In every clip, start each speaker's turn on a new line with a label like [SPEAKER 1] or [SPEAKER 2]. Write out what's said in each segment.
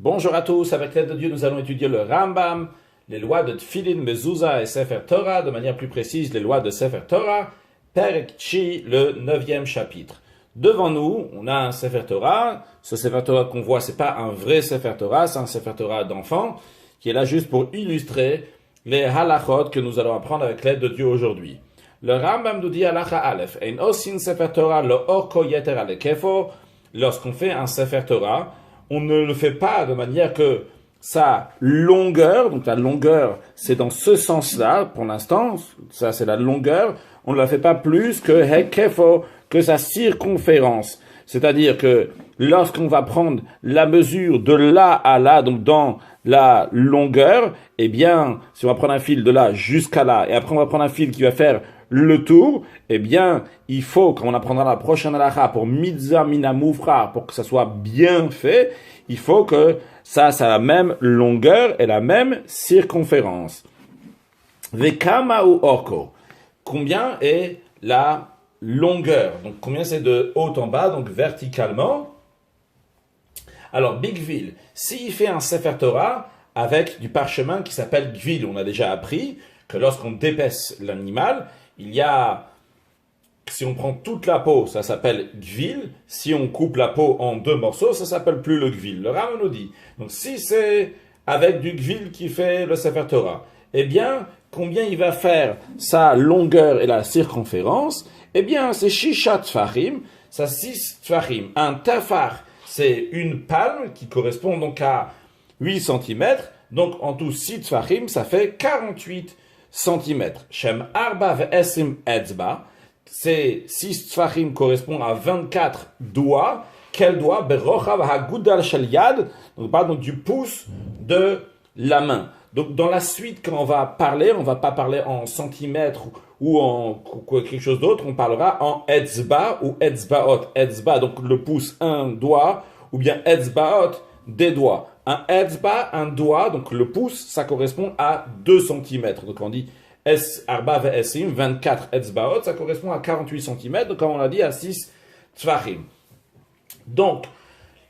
[SPEAKER 1] Bonjour à tous, avec l'aide de Dieu, nous allons étudier le Rambam, les lois de Tfilin, Mezouza et Sefer Torah, de manière plus précise, les lois de Sefer Torah, Perek Chi, le 9e chapitre. Devant nous, on a un Sefer Torah. Ce Sefer Torah qu'on voit, c'est pas un vrai Sefer Torah, c'est un Sefer Torah d'enfant, qui est là juste pour illustrer les halachot que nous allons apprendre avec l'aide de Dieu aujourd'hui. Le Rambam nous dit halacha Aleph, Ein osin Sefer Torah lo orko yeter alekefo. Lorsqu'on fait un Sefer Torah, on ne le fait pas de manière que sa longueur, donc la longueur, c'est dans ce sens-là, pour l'instant, ça c'est la longueur, on ne la fait pas plus que hekefo, que sa circonférence. C'est-à-dire que lorsqu'on va prendre la mesure de là à là, donc dans la longueur, eh bien, si on va prendre un fil de là jusqu'à là, et après on va prendre un fil qui va faire le tour, eh bien, il faut, quand on apprendra la prochaine halakha pour mitzvah mina moufra, pour que ça soit bien fait, il faut que ça a la même longueur et la même circonférence. Vekama ou orko. Combien est la longueur? Donc, combien c'est de haut en bas, donc verticalement? Alors, Bigvil, s'il fait un Sefer Torah avec du parchemin qui s'appelle Gvil, on a déjà appris que lorsqu'on dépaisse l'animal, il y a, si on prend toute la peau, ça s'appelle Gvil. Si on coupe la peau en deux morceaux, ça s'appelle plus le Gvil. Le Rambam nous dit, donc si c'est avec du Gvil qui fait le Sefer Torah, eh bien, combien il va faire sa longueur et la circonférence? Eh bien, c'est Shisha Tfachim, ça 6 Tfachim. Un Tafar, c'est une palme qui correspond donc à 8 cm. Donc, en tout 6 Tfachim, ça fait 48 cm. Shem Arba Ve'esim Etzba, c'est 6 Tfachim correspond à 24 doigts. Quel doigt? Berochav Hagudal Shel Yad, donc pardon, du pouce de la main. Donc, dans la suite, quand on va parler, on va pas parler en centimètres ou en quelque chose d'autre, on parlera en etzba ou etzbaot. Etzba, donc le pouce, un doigt, ou bien etzbaot, des doigts. Un etzba, un doigt, donc le pouce, ça correspond à 2 cm. Donc, on dit arba ve'esim, 24 etzbaot, ça correspond à 48 cm. Donc, comme on l'a dit, à 6 tfachim. Donc,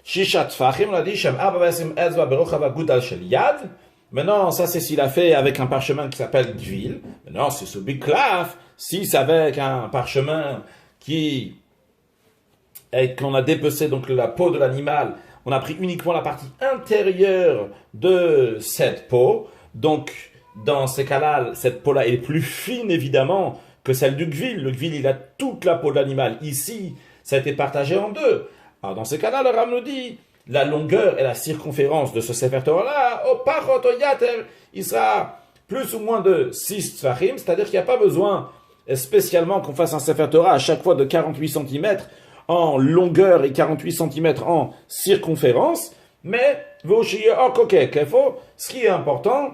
[SPEAKER 1] shisha tfachim, on a dit, shem arba ve'esim etzba berochav hagudal shel yad. Maintenant, ça c'est s'il a fait avec un parchemin qui s'appelle Gvil. Maintenant, c'est ce biklaf. Si c'est avec un parchemin qu'on a dépecé donc la peau de l'animal, on a pris uniquement la partie intérieure de cette peau. Donc, dans ces cas-là, cette peau-là est plus fine évidemment que celle du Gvil. Le Gvil, il a toute la peau de l'animal. Ici, ça a été partagé en deux. Alors, dans ces cas-là, le Ram nous dit, la longueur et la circonférence de ce Sefer Torah-là, au parot, au yater, il sera plus ou moins de 6 tfachim, c'est-à-dire qu'il n'y a pas besoin spécialement qu'on fasse un Sefer Torah à chaque fois de 48 cm en longueur et 48 cm en circonférence, mais ce qui est important,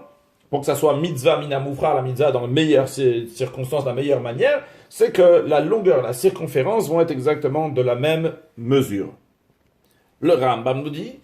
[SPEAKER 1] pour que ça soit mitzvah mina moufra, la mitzvah dans les meilleures circonstances, de la meilleure manière, c'est que la longueur et la circonférence vont être exactement de la même mesure. Le Rambam nous dit,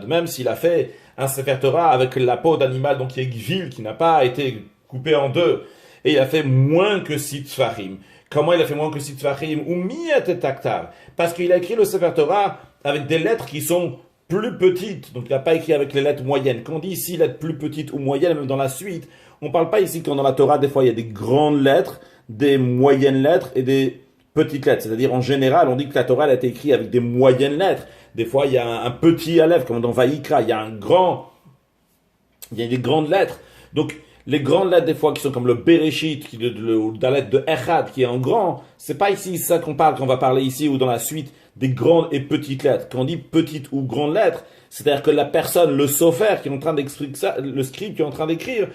[SPEAKER 1] même s'il a fait un Sefer Torah avec la peau d'animal, donc qui est Gvil, qui n'a pas été coupé en deux, et il a fait moins que 6 tfachim. Comment il a fait moins que 6 tfachim? Ou miyat et taktar. Parce qu'il a écrit le Sefer Torah avec des lettres qui sont plus petites. Donc il n'a pas écrit avec les lettres moyennes. Quand on dit ici lettres plus petites ou moyennes, même dans la suite, on ne parle pas ici quand dans la Torah, des fois il y a des grandes lettres, des moyennes lettres et des petites lettres, c'est-à-dire en général, on dit que la Torah elle a été écrite avec des moyennes lettres. Des fois, il y a un petit aleph, comme dans Vaïkra, il y a des grandes lettres. Donc, les grandes lettres, des fois, qui sont comme le Bereshit, la lettre de Echad, qui est en grand, c'est pas ici ça qu'on parle, qu'on va parler ici ou dans la suite, des grandes et petites lettres. Quand on dit petites ou grandes lettres, c'est-à-dire que la personne, le sofer, qui est en train d'expliquer ça, le scribe qui est en train d'écrire,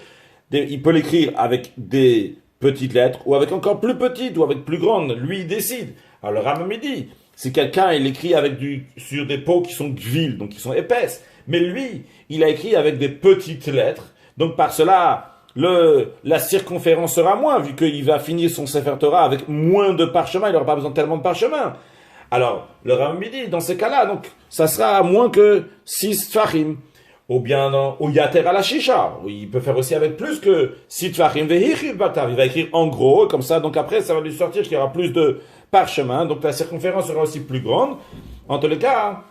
[SPEAKER 1] il peut l'écrire avec des petites lettres, ou avec encore plus petites, ou avec plus grandes. Lui, il décide. Alors, le Rambam dit, si quelqu'un, il écrit sur des peaux qui sont gvil, donc qui sont épaisses, mais lui, il a écrit avec des petites lettres, donc par cela, la circonférence sera moins, vu qu'il va finir son Sefer Torah avec moins de parchemin, il n'aura pas besoin tellement de parchemin. Alors, le Rambam dit, dans ces cas-là, donc, ça sera moins que 6 tfachim. Ou bien au yater à la shisha. Il peut faire aussi avec plus que 6 tfachim vehichir batav. Il va écrire en gros, comme ça, donc après, ça va lui sortir qu'il y aura plus de parchemin, donc la circonférence sera aussi plus grande. En tous les cas,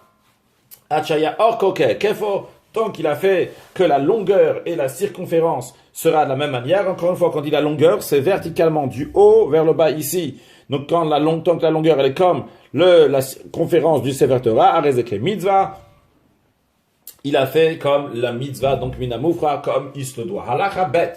[SPEAKER 1] Achaya orkoke kefo, tant qu'il a fait que la longueur et la circonférence sera de la même manière. Encore une fois, quand il dit la longueur, c'est verticalement du haut vers le bas ici. Donc tant que la longueur elle est comme la conférence du Sefer Torah, Arezeke mitzvah, il a fait comme la mitzvah, donc minamufra, comme il se le doit. Halacha bet.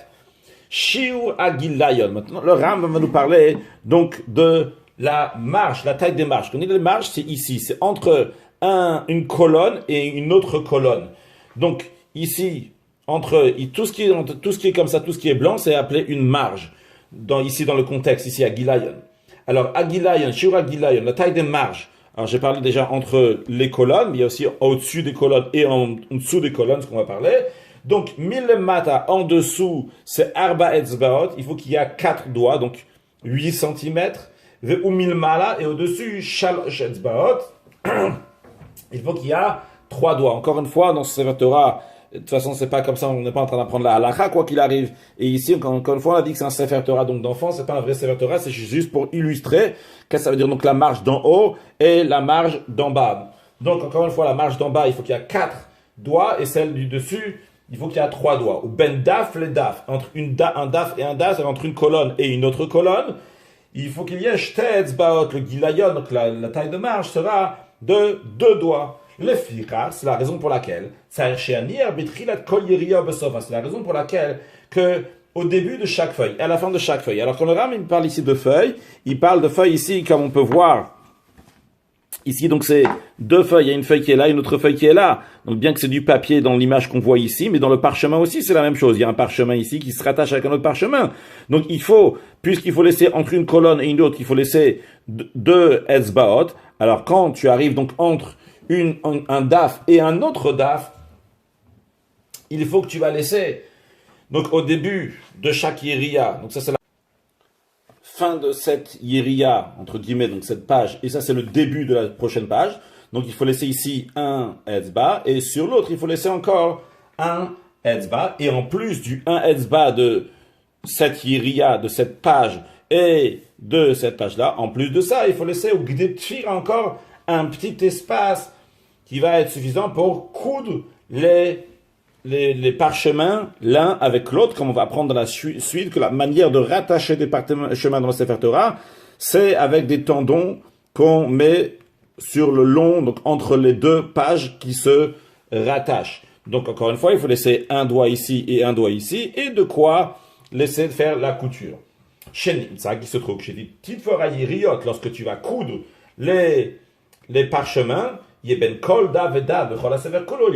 [SPEAKER 1] Shiur agilayon. Maintenant, le Ram va nous parler donc de la marche, la taille des marches. Quand on dit les marches, c'est ici, c'est entre une colonne et une autre colonne. Donc ici, tout ce qui est comme ça, tout ce qui est blanc, c'est appelé une marge. Ici dans le contexte, ici à Gilayon. Alors agilayon, shiur agilayon, la taille des marges. Alors j'ai parlé déjà entre les colonnes, mais il y a aussi au-dessus des colonnes et en dessous des colonnes, ce qu'on va parler. Donc, milemata, en dessous, c'est arba etzbaot, il faut qu'il y ait 4 doigts, donc 8 cm. Ou milmala, et au-dessus, shalosh etzbaot, il faut qu'il y ait 3 doigts. Encore une fois, dans ce Sefer Torah, de toute façon, c'est pas comme ça, on n'est pas en train d'apprendre la halakha, quoi qu'il arrive. Et ici, encore une fois, on a dit que c'est un Sefer Torah, donc d'enfant, c'est pas un vrai Sefer Torah, c'est juste pour illustrer qu'est-ce que ça veut dire, donc la marge d'en haut et la marge d'en bas. Donc, encore une fois, la marge d'en bas, il faut qu'il y ait 4 doigts, et celle du dessus, il faut qu'il y ait 3 doigts. Ou ben daf, les daf. Entre un daf et un daf, c'est entre une colonne et une autre colonne. Il faut qu'il y ait shtetz baot, le gilayon, donc la taille de marge sera de 2 doigts. Le fira, c'est la raison pour laquelle, c'est la raison pour laquelle que au début de chaque feuille, et à la fin de chaque feuille. Alors quand le Ram il parle ici de feuilles, il parle de feuilles ici, comme on peut voir. Ici, donc, c'est 2 feuilles. Il y a une feuille qui est là, une autre feuille qui est là. Donc, bien que c'est du papier dans l'image qu'on voit ici, mais dans le parchemin aussi, c'est la même chose. Il y a un parchemin ici qui se rattache avec un autre parchemin. Donc, puisqu'il faut laisser entre une colonne et une autre, il faut laisser 2 etzbaot. Alors, quand tu arrives donc entre un daf et un autre daf, il faut que tu vas laisser, donc, au début de chaque yéria. Donc, ça, c'est la fin de cette yéria, entre guillemets, donc cette page, et ça c'est le début de la prochaine page. Donc il faut laisser ici un etzba, et sur l'autre il faut laisser encore un etzba, et en plus du un etzba de cette yéria, de cette page, et de cette page-là, en plus de ça, il faut laisser au gdetfir encore un petit espace qui va être suffisant pour coudre les parchemins l'un avec l'autre, comme on va apprendre dans la suite, que la manière de rattacher des parchemins dans le Sefer Torah, c'est avec des tendons qu'on met sur le long, donc entre les 2 pages qui se rattachent. Donc encore une fois, il faut laisser un doigt ici et un doigt ici, et de quoi laisser faire la couture. Chez ça qui se trouve chez des petites forayiriot, lorsque tu vas coudre les parchemins, il y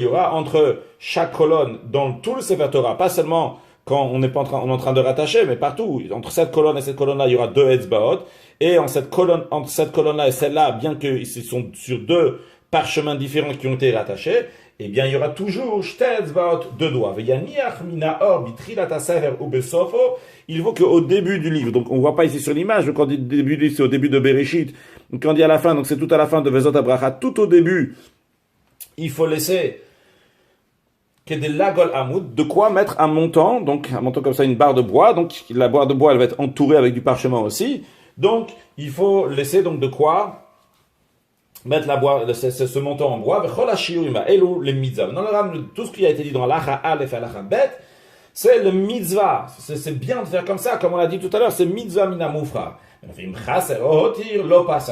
[SPEAKER 1] aura entre chaque colonne dans tout le Sefer Torah, pas seulement quand on est en train de rattacher, mais partout, entre cette colonne et cette colonne-là, il y aura 2 etzbaot, et entre cette colonne-là et celle-là, bien qu'ils sont sur 2 parchemins différents qui ont été rattachés, eh bien, il y aura toujours shte etzbaot, 2 doigts. Il faut qu'au début du livre, donc on ne voit pas ici sur l'image, quand on dit début du livre, c'est au début de Bereshit, quand on dit à la fin, donc c'est tout à la fin de Vezot Abracha, tout au début, il faut laisser que des lagol amoud, de quoi mettre un montant, donc un montant comme ça, une barre de bois, donc la barre de bois, elle va être entourée avec du parchemin aussi, donc il faut laisser donc de quoi mettre ce montant en bois, les mitzvahs. Dans le Ram, tout ce qui a été dit dans l'Acha Aleph et l'Acha Bet, c'est le mitzvah. C'est bien de faire comme ça, comme on l'a dit tout à l'heure, c'est mitzvah minamufra.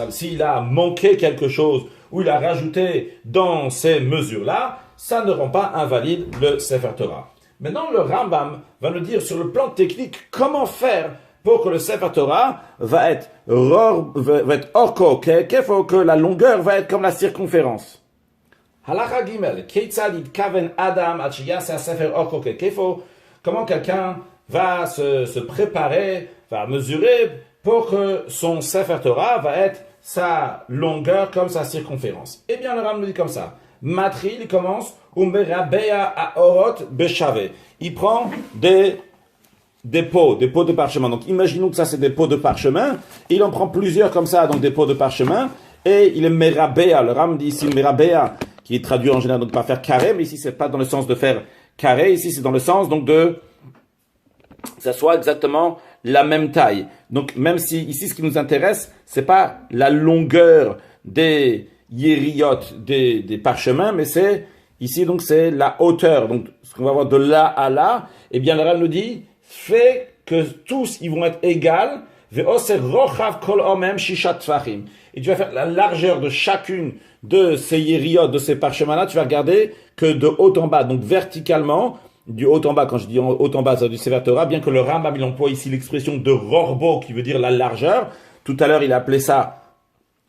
[SPEAKER 1] S'il a manqué quelque chose, ou il a rajouté dans ces mesures-là, ça ne rend pas invalide le Sefer Torah. Maintenant, le Rambam va nous dire sur le plan technique comment faire pour que le Sefer Torah va être orko, que la longueur va être comme la circonférence. Halacha Gimel, Keitzad kaven Adam achiyasa sefer orko kefo. Comment quelqu'un va se préparer, va mesurer pour que son Sefer Torah va être sa longueur comme sa circonférence. Eh bien, le Ram nous dit comme ça. Matri, il commence, Umberabea aorot beshave. Il prend des pots de parchemin. Donc, imaginons que ça, c'est des pots de parchemin. Il en prend plusieurs comme ça, donc des pots de parchemin. Et il est merabea. Le Ram dit ici merabea, qui est traduit en général, donc pas faire carré, mais ici, c'est pas dans le sens de faire carré. Ici, c'est dans le sens, donc que ça soit exactement la même taille. Donc, même si, ici, ce qui nous intéresse, c'est pas la longueur des yériot des parchemins, mais c'est ici donc c'est la hauteur. Donc ce qu'on va voir de là à là, eh bien le Rav nous dit fait que tous ils vont être égales. Et tu vas faire la largeur de chacune de ces yériot, de ces parchemins-là, tu vas regarder que de haut en bas, donc verticalement, du haut en bas, quand je dis haut en bas, ça du Sefer Torah, bien que le Rambam il emploie ici l'expression de rorbo, qui veut dire la largeur. Tout à l'heure, il a appelé ça,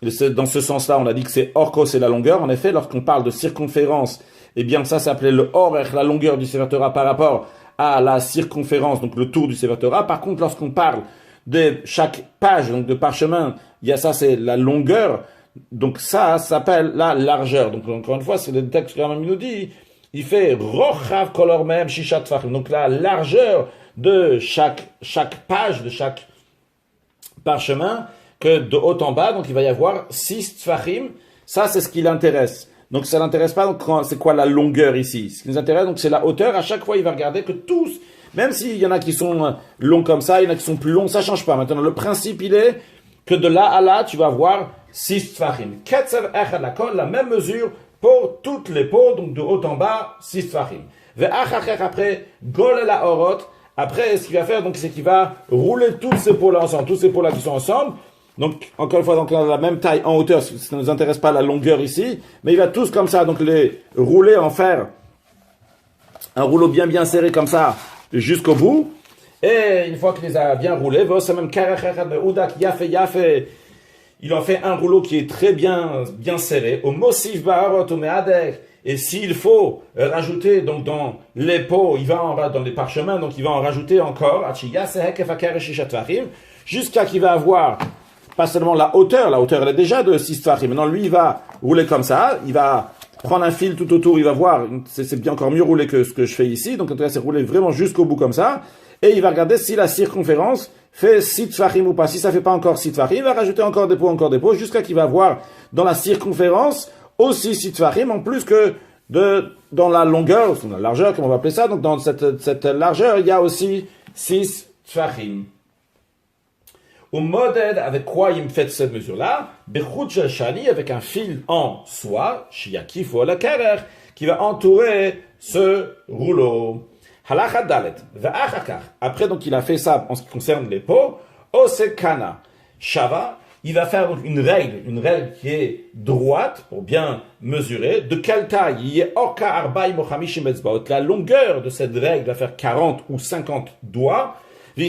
[SPEAKER 1] dans ce sens-là, on a dit que c'est orko, c'est la longueur. En effet, lorsqu'on parle de circonférence, eh bien ça s'appelait le orech, la longueur du Sefer Torah par rapport à la circonférence, donc le tour du Sefer Torah. Par contre, lorsqu'on parle de chaque page donc de parchemin, il y a ça, c'est la longueur. Donc ça s'appelle la largeur. Donc encore une fois, c'est le texte que Rambam nous dit. Il fait rochav kolor mem shishat tfachim. Donc la largeur de chaque page, de chaque parchemin, que de haut en bas, donc il va y avoir 6 tfachim. Ça, c'est ce qui l'intéresse. Donc ça l'intéresse pas, donc c'est quoi la longueur ici? Ce qui nous intéresse, donc c'est la hauteur. À chaque fois, il va regarder que tous, même s'il y en a qui sont longs comme ça, il y en a qui sont plus longs, ça change pas. Maintenant, le principe, il est que de là à là, tu vas avoir 6 tfachim. Ketzev echad lakol, la même mesure pour toutes les peaux, donc de haut en bas, 6 tfachim. Ve'achachech après, gol la orot. Après, ce qu'il va faire, donc, c'est qu'il va rouler toutes ces peaux-là ensemble, tous ces peaux-là qui sont ensemble. Donc, encore une fois, donc, on a la même taille en hauteur, ça ne nous intéresse pas la longueur ici, mais il va tous comme ça, donc, les rouler en fer, un rouleau bien serré comme ça, jusqu'au bout. Et une fois qu'il les a bien roulés, il en fait un rouleau qui est très bien serré. Au Mosif Ba'arot au Me'adek. Et s'il faut rajouter donc dans les pots, il va dans les parchemins, donc il va en rajouter encore. Jusqu'à qu'il va avoir pas seulement la hauteur elle est déjà de 6 tfachim. Maintenant lui il va rouler comme ça, il va prendre un fil tout autour, il va voir, c'est bien encore mieux roulé que ce que je fais ici, donc en tout cas c'est roulé vraiment jusqu'au bout comme ça, et il va regarder si la circonférence fait 6 tfachim ou pas. Si ça fait pas encore 6 tfachim, il va rajouter encore des pots, jusqu'à qu'il va voir dans la circonférence aussi 6 tfachim, en plus que dans la longueur, dans la largeur, comme on va appeler ça, donc dans cette largeur, il y a aussi 6 tfachim. Au modèle, avec quoi il me fait cette mesure-là? Bechut shel shani, avec un fil en soie, shiakif ou la kerer, qui va entourer ce rouleau. Halacha dalet, ve'achakach. Après, donc, il a fait ça en ce qui concerne les peaux. Osekana, shava, il va faire une règle qui est droite, pour bien mesurer. De quelle taille? Il y a orka arba'im ou chamishim etzbaot. La longueur de cette règle va faire 40 ou 50 doigts. Un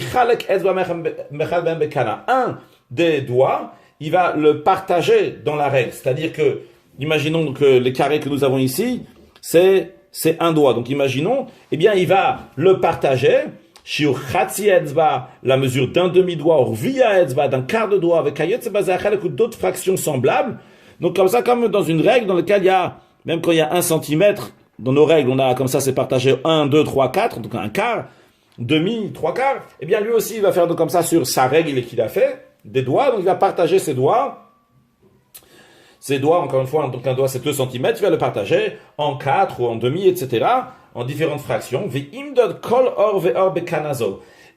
[SPEAKER 1] des doigts, il va le partager dans la règle. C'est-à-dire que, imaginons que les carrés que nous avons ici, c'est un doigt. Donc imaginons, eh bien il va le partager, shiur chatzi etzba, la mesure d'un demi-doigt, ou via etzba, d'un quart de doigt, avec d'autres fractions semblables. Donc comme ça, comme dans une règle dans laquelle il y a, même quand il y a 1 centimètre, dans nos règles, on a comme ça, c'est partagé 1, 2, 3, 4, donc un quart, demi, 3 quarts, eh bien lui aussi il va faire donc comme ça sur sa règle qu'il a fait, des doigts, donc il va partager ses doigts, encore une fois, donc un doigt c'est 2 cm, il va le partager en 4 ou en demi, etc., en différentes fractions,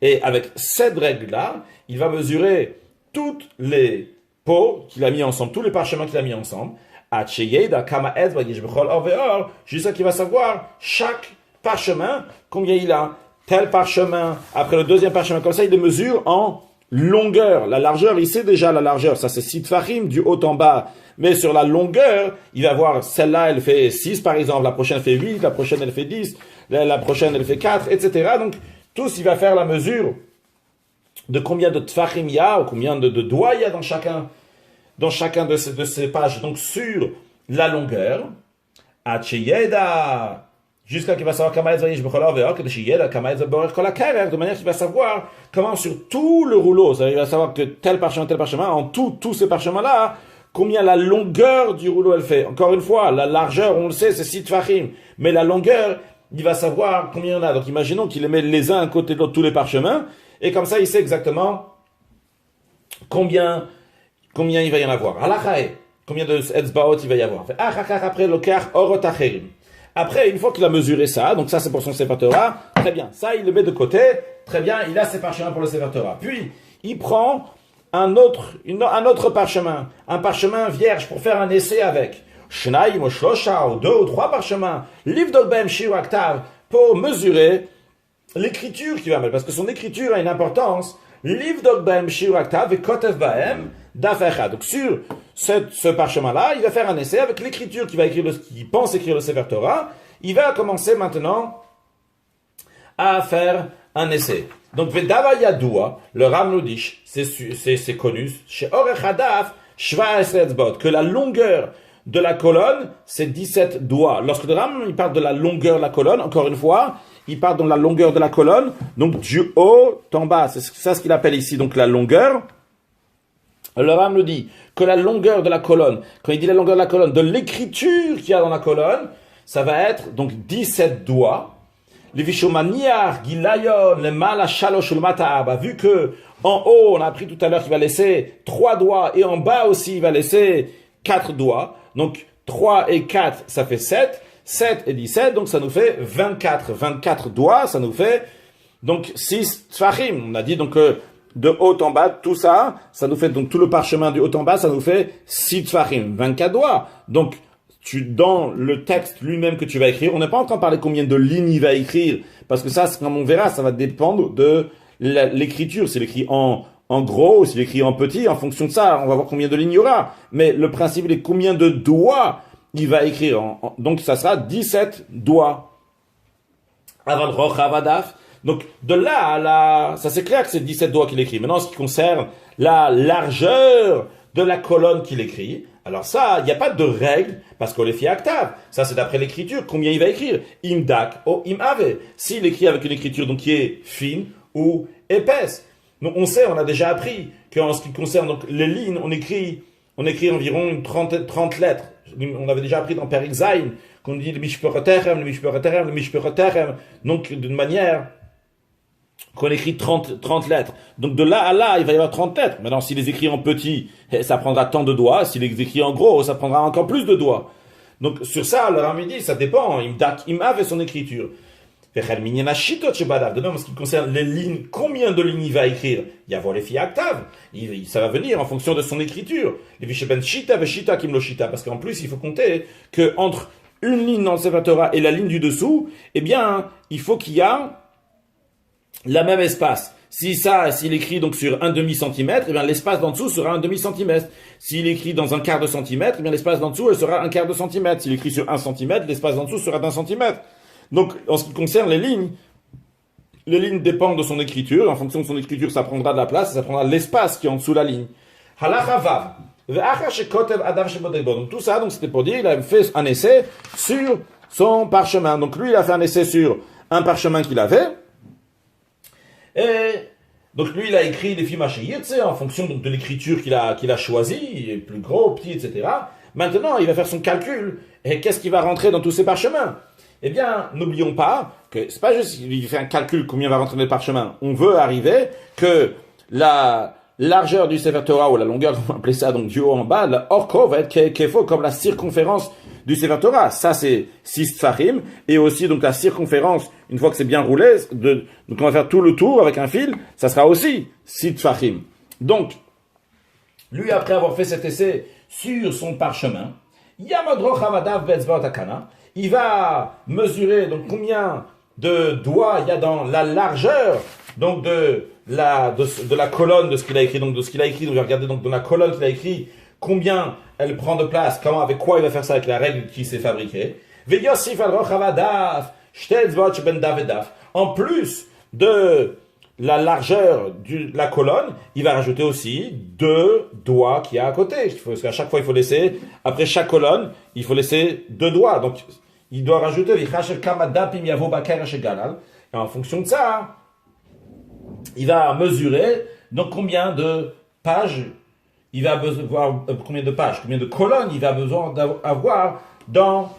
[SPEAKER 1] et avec cette règle-là, il va mesurer toutes les pots qu'il a mis ensemble, tous les parchemins qu'il a mis ensemble, jusqu'à qu'il va savoir chaque parchemin, combien il a. Tel parchemin, après le deuxième parchemin, comme ça, il les mesure en longueur. La largeur, il sait déjà la largeur. Ça, c'est 6 tfachim, du haut en bas. Mais sur la longueur, il va voir, celle-là, elle fait 6, par exemple. La prochaine fait 8, la prochaine, elle fait 10. La prochaine, elle fait 4, etc. Donc, tous, il va faire la mesure de combien de tfachim il y a, ou combien de doigts il y a dans chacun de ces pages. Donc, sur la longueur, Acheyeda, jusqu'à qu'il va savoir de manière qu'il va savoir comment sur tout le rouleau, il va savoir que tel parchemin, en tous ces parchemins-là, combien la longueur du rouleau elle fait. Encore une fois, la largeur, on le sait, c'est 6 tfachim, mais la longueur, il va savoir combien il y en a. Donc imaginons qu'il les met les uns à côté de l'autre, tous les parchemins, et comme ça, il sait exactement combien il va y en avoir. Halachae, combien de etzbaot il va y avoir. Après, lokar orot acherim. Après, une fois qu'il a mesuré ça, donc ça c'est pour son Sefer Torah, très bien, ça il le met de côté, très bien, il a ses parchemins pour le Sefer Torah. Puis, il prend un autre parchemin, un parchemin vierge pour faire un essai avec. Shnaim ou shlosha, ou 2 ou 3 parchemins. Livdol bem shiur aktav, pour mesurer l'écriture qu'il va mettre, parce que son écriture a une importance. Livdol bem shiur aktav et kotev baem daf echad. Donc sur ce parchemin-là, il va faire un essai avec l'écriture qu'il va écrire, qu'il pense écrire le Sefer Torah. Il va commencer maintenant à faire un essai. Donc, Vedava Yadoua, le Ram nous dit, c'est connu, chez Orech Hadaf, Shva Esretzbot, que la longueur de la colonne, c'est 17 doigts. Lorsque le Ram, il parle de la longueur de la colonne, encore une fois, il parle de la longueur de la colonne, donc du haut en bas. C'est ça ce qu'il appelle ici, donc la longueur. Le Ram nous dit que la longueur de la colonne, quand il dit la longueur de la colonne, de l'écriture qu'il y a dans la colonne, ça va être donc 17 doigts. Le Vishomaniar, Gilayon, le Mala Shalosh Mataaba, vu que en haut, on a appris tout à l'heure qu'il va laisser 3 doigts et en bas aussi, il va laisser 4 doigts. Donc 3 et 4, ça fait 7. 7 et 17, donc ça nous fait 24. 24 doigts, ça nous fait donc 6 tfachim. On a dit donc de haut en bas, tout ça, ça nous fait donc tout le parchemin du haut en bas, ça nous fait 6 tfachim, 24 doigts. Donc dans le texte lui-même que tu vas écrire, on n'est pas en train de parler combien de lignes il va écrire, parce que ça, comme on verra, ça va dépendre de l'écriture. S'il écrit en gros, s'il écrit en petit, en fonction de ça, on va voir combien de lignes il y aura. Mais le principe, il est combien de doigts il va écrire. Donc, ça sera 17 doigts. Avant Rochavadaf. Donc, de là à là, ça c'est clair que c'est 17 doigts qu'il écrit. Maintenant, en ce qui concerne la largeur de la colonne qu'il écrit, alors ça, il n'y a pas de règle, parce qu'on les fait actav. Ça, c'est d'après l'écriture, combien il va écrire. Imdak ou imave. S'il écrit avec une écriture donc, qui est fine ou épaisse. Donc, on sait, on a déjà appris qu'en ce qui concerne donc, les lignes, on écrit environ 30 lettres. On avait déjà appris dans Perik Zayin qu'on dit le mishperoterem, le mishperoterem, le mishperoterem. Donc, d'une manière qu'on écrit 30 lettres. Donc de là à là, il va y avoir 30 lettres. Maintenant, s'il les écrit en petit, ça prendra tant de doigts. S'il les écrit en gros, ça prendra encore plus de doigts. Donc sur ça, le Rami dit, ça dépend. Il avait son écriture. De même, en ce qui concerne les lignes, combien de lignes il va écrire? Il y a les filles actaves. Ça va venir en fonction de son écriture. Parce qu'en plus, il faut compter que entre une ligne dans le Sefer Torah et la ligne du dessous, eh bien, il faut qu'il y a la même espace. S'il écrit donc sur un demi-centimètre, eh bien l'espace d'en dessous sera un demi-centimètre. S'il écrit dans un quart de centimètre, eh bien l'espace d'en dessous, elle sera un quart de centimètre. S'il écrit sur 1 centimètre, l'espace d'en dessous sera d'1 centimètre. Donc, en ce qui concerne les lignes dépendent de son écriture. En fonction de son écriture, ça prendra de la place, ça prendra l'espace qui est en dessous de la ligne. Donc tout ça, donc c'était pour dire, il a fait un essai sur son parchemin. Donc lui, il a fait un essai sur un parchemin qu'il avait. Et donc lui, il a écrit les films en fonction donc, de l'écriture qu'il a choisi, plus gros, petit, etc. Maintenant, il va faire son calcul. Et qu'est-ce qui va rentrer dans tous ces parchemins? Eh bien, n'oublions pas que c'est pas juste qu'il fait un calcul combien va rentrer dans les parchemins. On veut arriver que la largeur du Sefer Torah, ou la longueur, on va appeler ça, donc du haut en bas, la orko va être kefo comme la circonférence du Sefer Torah. Ça, c'est 6 tfachim. Et aussi, donc, la circonférence, une fois que c'est bien roulé, donc on va faire tout le tour avec un fil, ça sera aussi 6 tfachim. Donc, lui, après avoir fait cet essai sur son parchemin, Yamadro Chavadav Betzvot Akana, il va mesurer, donc, combien de doigts il y a dans la largeur, donc, de la colonne de ce qu'il a écrit. Donc, de ce qu'il a écrit, donc, regardez, donc, dans la colonne qu'il a écrit, combien elle prend de place, comment, avec quoi il va faire ça, avec la règle qui s'est fabriquée. En plus de la largeur de la colonne, il va rajouter aussi 2 doigts qu'il y a à côté. Parce qu'à chaque fois, il faut laisser, après chaque colonne, il faut laisser 2 doigts. Donc, il doit rajouter, et en fonction de ça, il va mesurer, donc combien de pages il va besoin, combien de colonnes il va besoin d'avoir dans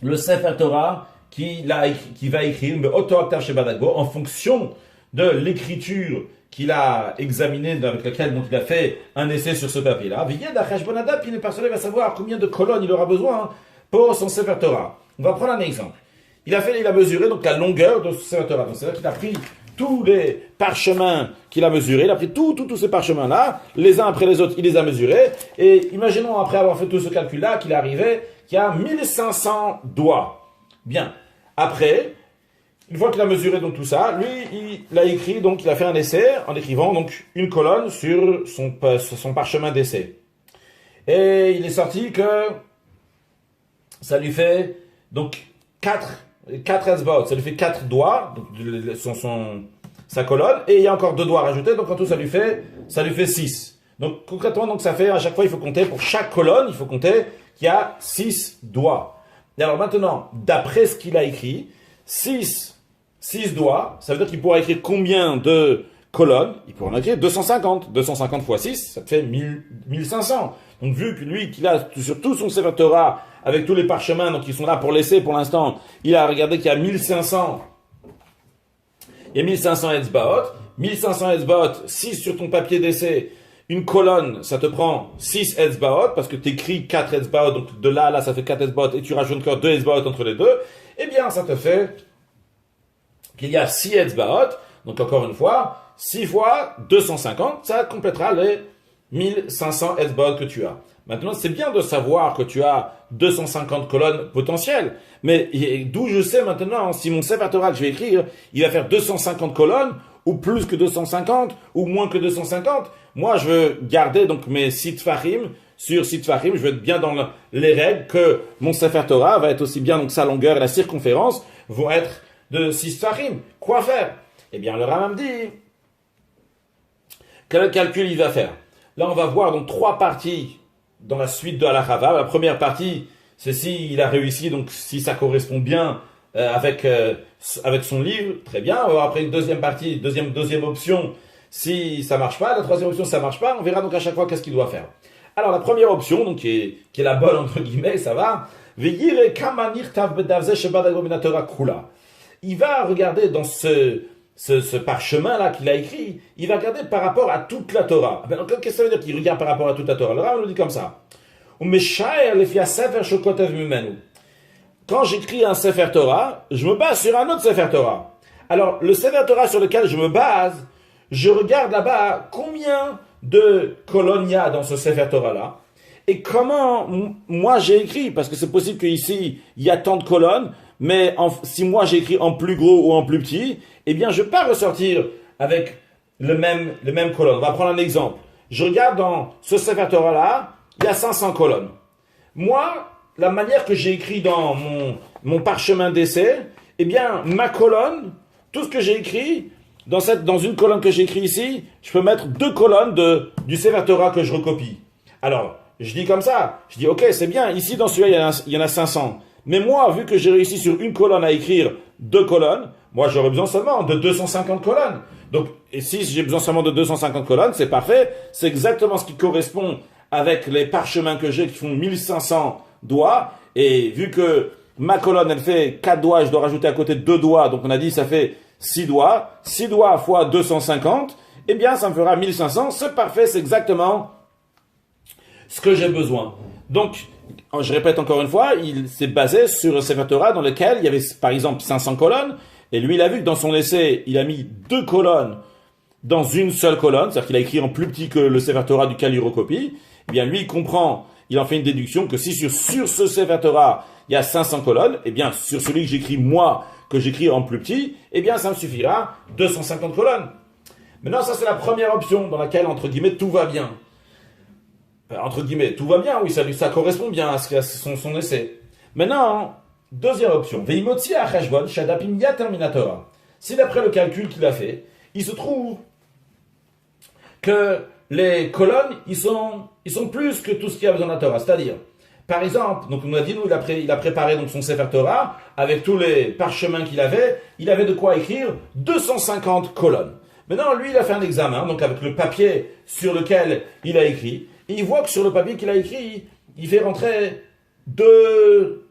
[SPEAKER 1] le Sefer Torah qui va écrire en fonction de l'écriture qu'il a examinée, avec laquelle donc, il a fait un essai sur ce papier-là. Une personne va savoir combien de colonnes il aura besoin pour son Sefer Torah. On va prendre un exemple. Il a mesuré donc la longueur de ce Sefer Torah. Donc c'est-à-dire qu'il a pris tous les parchemins qu'il a mesurés, il a pris tous ces parchemins-là, les uns après les autres, il les a mesurés, et imaginons après avoir fait tout ce calcul-là qu'il est arrivé qu'il y a 1500 doigts. Bien. Après, une fois qu'il a mesuré donc tout ça, lui, il a écrit, donc il a fait un essai en écrivant donc une colonne sur son parchemin d'essai. Et il est sorti que ça lui fait donc 4 etzbaot, ça lui fait 4 doigts, donc sa colonne, et il y a encore 2 doigts rajoutés, donc en tout ça lui fait 6. Donc concrètement, donc ça fait à chaque fois il faut compter pour chaque colonne, il faut compter qu'il y a 6 doigts. Et alors maintenant, d'après ce qu'il a écrit, 6 doigts, ça veut dire qu'il pourra écrire combien de colonnes? Il pourra en écrire 250. 250 fois 6, ça te fait 1500. Donc vu que lui, qu'il a sur tout son Sefer Torah, avec tous les parchemins, donc ils sont là pour laisser pour l'instant, il a regardé qu'il y a 1500. Il y a 1500 etzbaot. 1500 etzbaot, 6 sur ton papier d'essai. Une colonne, ça te prend 6 etzbaot, parce que tu écris 4 etzbaot, donc de là à là, ça fait 4 etzbaot, et tu rajoutes encore 2 etzbaot entre les deux. Eh bien, ça te fait qu'il y a 6 etzbaot, donc encore une fois, 6 fois 250, ça complétera les 1500 etzbaot que tu as. Maintenant, c'est bien de savoir que tu as 250 colonnes potentielles, mais d'où je sais maintenant, si mon Sefer Torah que je vais écrire, il va faire 250 colonnes, ou plus que 250, ou moins que 250. Moi, je veux garder donc mes sitfachim, sur sitfachim, je veux être bien dans les règles que mon Sefer Torah va être aussi bien, donc sa longueur et la circonférence vont être de 6 tfachim. Quoi faire? Eh bien, le Rambam dit, quel calcul il va faire? Là, on va voir donc 3 parties dans la suite de Halakha. La première partie, c'est s'il a réussi, donc si ça correspond bien avec son livre, très bien. On va voir après une deuxième partie, deuxième option, si ça marche pas. La troisième option, si ça marche pas, on verra donc à chaque fois qu'est-ce qu'il doit faire. Alors, la première option, donc qui est la bonne, entre guillemets, ça va. Il va regarder dans ce parchemin-là qu'il a écrit, il va regarder par rapport à toute la Torah. Alors, qu'est-ce que ça veut dire qu'il regarde par rapport à toute la Torah? Le Rambam nous dit comme ça. Quand j'écris un Sefer Torah, je me base sur un autre Sefer Torah. Alors, le Sefer Torah sur lequel je me base, je regarde là-bas combien de colonnes il y a dans ce Sefer Torah-là, et comment moi j'ai écrit, parce que c'est possible qu'ici, il y a tant de colonnes, mais si moi j'ai écrit en plus gros ou en plus petit, eh bien je ne vais pas ressortir avec les mêmes colonnes. On va prendre un exemple. Je regarde dans ce Sefer Torah-là, il y a 500 colonnes. Moi, la manière que j'ai écrit dans mon parchemin d'essai, eh bien ma colonne, tout ce que j'ai écrit, dans une colonne que j'ai écrit ici, je peux mettre 2 colonnes du Sefer Torah que je recopie. Alors, je dis comme ça, je dis ok, c'est bien, ici dans celui-là, il y en a 500. Mais moi, vu que j'ai réussi sur une colonne à écrire 2 colonnes, moi j'aurais besoin seulement de 250 colonnes. Donc, et si j'ai besoin seulement de 250 colonnes, c'est parfait, c'est exactement ce qui correspond avec les parchemins que j'ai qui font 1500 doigts, et vu que ma colonne elle fait 4 doigts, je dois rajouter à côté 2 doigts, donc on a dit ça fait 6 doigts fois 250, eh bien ça me fera 1500, c'est parfait, c'est exactement ce que j'ai besoin. Donc, je répète encore une fois, il s'est basé sur un Sefer Torah dans lequel il y avait par exemple 500 colonnes, et lui il a vu que dans son essai, il a mis 2 colonnes dans une seule colonne, c'est-à-dire qu'il a écrit en plus petit que le Sefer Torah duquel il recopie. Eh bien lui il comprend, il en fait une déduction que si sur ce Sefer Torah il y a 500 colonnes, eh bien sur celui que j'écris moi, que j'écris en plus petit, eh bien ça me suffira 250 colonnes. Maintenant ça c'est la première option dans laquelle entre guillemets tout va bien. Entre guillemets, tout va bien, oui, ça correspond bien à son essai. Maintenant, deuxième option. Si d'après le calcul qu'il a fait, il se trouve que les colonnes, ils sont plus que tout ce qu'il y a besoin de la Torah. C'est-à-dire, par exemple, donc on a dit, nous, il a préparé donc son Sefer Torah, avec tous les parchemins qu'il avait, il avait de quoi écrire 250 colonnes. Maintenant, lui, il a fait un examen, donc avec le papier sur lequel il a écrit, et il voit que sur le papier qu'il a écrit, il fait rentrer deux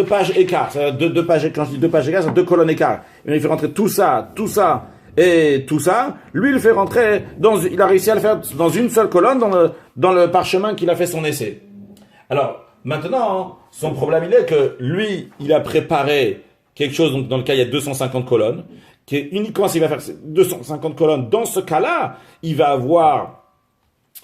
[SPEAKER 1] pages écart. Deux pages, quand je dis 2 pages écart, c'est 2 colonnes écart. Et il fait rentrer tout ça, et tout ça. Lui, il fait rentrer il a réussi à le faire dans une seule colonne dans le parchemin qu'il a fait son essai. Alors, maintenant, son problème, il est que lui, il a préparé quelque chose dans lequel il y a 250 colonnes, qui est uniquement s'il va faire 250 colonnes, dans ce cas-là, il va avoir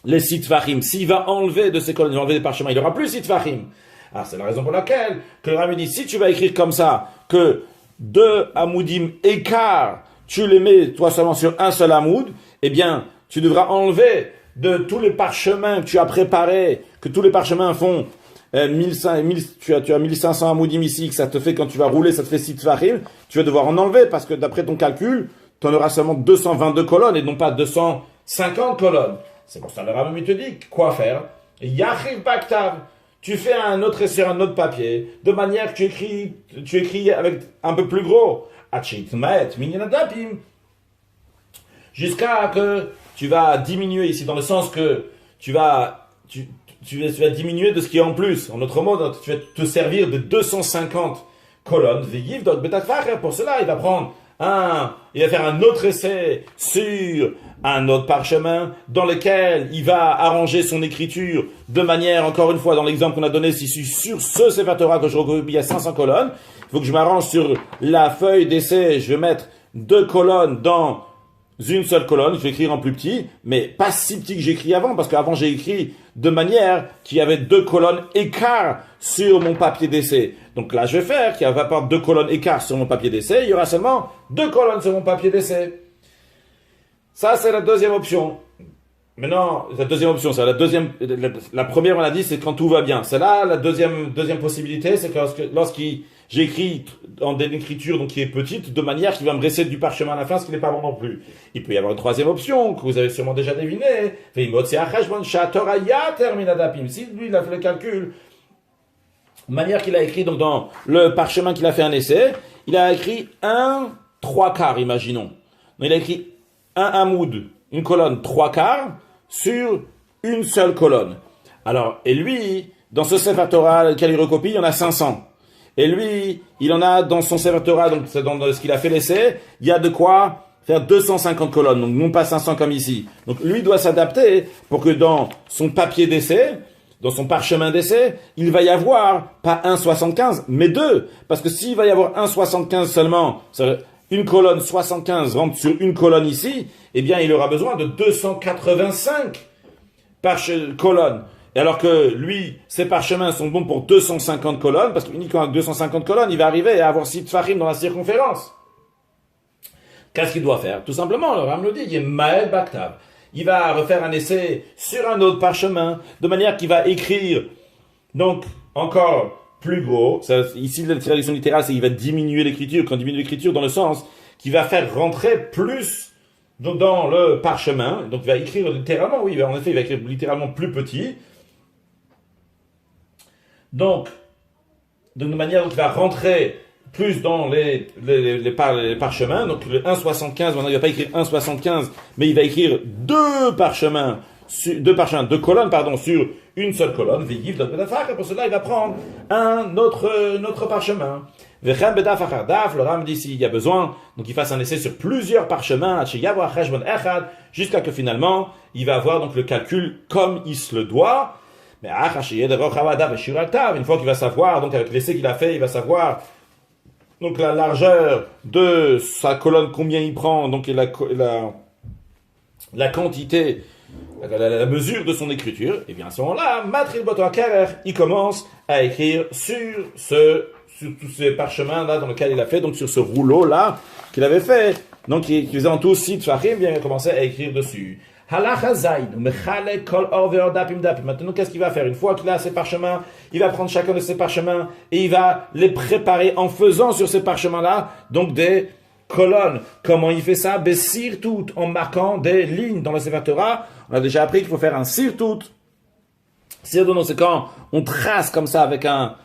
[SPEAKER 1] les sitvarim. S'il va enlever de ces colonnes, il va enlever des parchemins, il n'y aura plus sitvarim. Alors c'est la raison pour laquelle que le Rambam dit, si tu vas écrire comme ça, que 2 amoudim écart, tu les mets toi seulement sur un seul amoud, eh bien, tu devras enlever de tous les parchemins que tu as préparés, que tous les parchemins font 1500, tu as 1500 amoudim ici, que ça te fait, quand tu vas rouler, ça te fait 6 tfachim, tu vas devoir en enlever, parce que d'après ton calcul, tu en auras seulement 222 colonnes, et non pas 250 colonnes. C'est pour ça que le Rambam te dit, quoi faire? Yachiv baktav. Tu fais un autre essai sur un autre papier, de manière que tu écris avec un peu plus gros. Jusqu'à que tu vas diminuer ici, dans le sens que tu vas diminuer de ce qui est en plus. En autre mot, tu vas te servir de 250 colonnes. Pour cela, il va faire un autre essai sur un autre parchemin dans lequel il va arranger son écriture de manière, encore une fois, dans l'exemple qu'on a donné, si sur ce Sefer Torah que je recopie à 500 colonnes, il faut que je m'arrange sur la feuille d'essai, je vais mettre 2 colonnes dans une seule colonne, je vais écrire en plus petit, mais pas si petit que j'ai écrit avant, parce qu'avant j'ai écrit de manière qu'il y avait 2 colonnes écart sur mon papier d'essai. Donc là, je vais faire qu'il n'y a pas 2 colonnes écart sur mon papier d'essai, il y aura seulement 2 colonnes sur mon papier d'essai. Ça, c'est la deuxième option. Maintenant, la deuxième option, c'est la première, on a dit, c'est quand tout va bien. C'est là, la deuxième possibilité, c'est que lorsqu'il j'écris en une écriture donc qui est petite, de manière qu'il va me rester du parchemin à la fin, ce qui n'est pas bon non plus. Il peut y avoir une troisième option, que vous avez sûrement déjà deviné. Si lui, il a fait le calcul, de manière qu'il a écrit donc dans le parchemin qu'il a fait un essai, il a écrit 1/3, imaginons. Donc, il a écrit un hamoud, une colonne 3/4, sur une seule colonne. Alors, et lui, dans ce Sefer Torah lequel il recopie, il y en a 500. Et lui, il en a dans son Sefer Torah, donc c'est dans ce qu'il a fait l'essai, il y a de quoi faire 250 colonnes, donc non pas 500 comme ici. Donc lui doit s'adapter pour que dans son papier d'essai, dans son parchemin d'essai, il va y avoir pas 1,75, mais 2. Parce que s'il va y avoir 1,75 seulement, une colonne 75 rentre sur une colonne ici, eh bien il aura besoin de 285 colonnes. Et alors que lui, ses parchemins sont bons pour 250 colonnes, parce qu'uniquement avec 250 colonnes, il va arriver à avoir 6 tfachim dans la circonférence. Qu'est-ce qu'il doit faire? Tout simplement, le Rambam le dit, il est Ma'ed Baktav. Il va refaire un essai sur un autre parchemin, de manière qu'il va écrire, donc, encore plus gros. Ici, la traduction littérale, c'est qu'il va diminuer l'écriture. Quand il diminue l'écriture, dans le sens qu'il va faire rentrer plus dans le parchemin. Donc, il va écrire littéralement, oui, en effet, il va écrire littéralement plus petit. Donc, de manière où il va rentrer plus dans les parchemins. Donc, le 1,75, maintenant, il va pas écrire 1,75, mais il va écrire deux colonnes, sur une seule colonne. Pour cela, il va prendre un autre parchemin. Le Rambam dit s'il y a besoin, donc il fasse un essai sur plusieurs parchemins, jusqu'à que finalement, il va avoir donc le calcul comme il se le doit. Mais une fois qu'il va savoir, donc avec l'essai qu'il a fait, il va savoir donc la largeur de sa colonne, combien il prend, donc la quantité, la mesure de son écriture, et bien à ce moment-là, Matril Botor Kerer, il commence à écrire sur tous ces parchemins-là dans lesquels il a fait, donc sur ce rouleau-là qu'il avait fait, donc qui faisait en tout 6 tfachim, bien il a commencé à écrire dessus. Maintenant, qu'est-ce qu'il va faire? Une fois qu'il a ses parchemins, il va prendre chacun de ses parchemins et il va les préparer en faisant sur ces parchemins-là, donc des colonnes. Comment il fait ça? Sirtout, en marquant des lignes dans le Sefer Torah. On a déjà appris qu'il faut faire un sirtout. Sirtout, c'est quand on trace comme ça avec un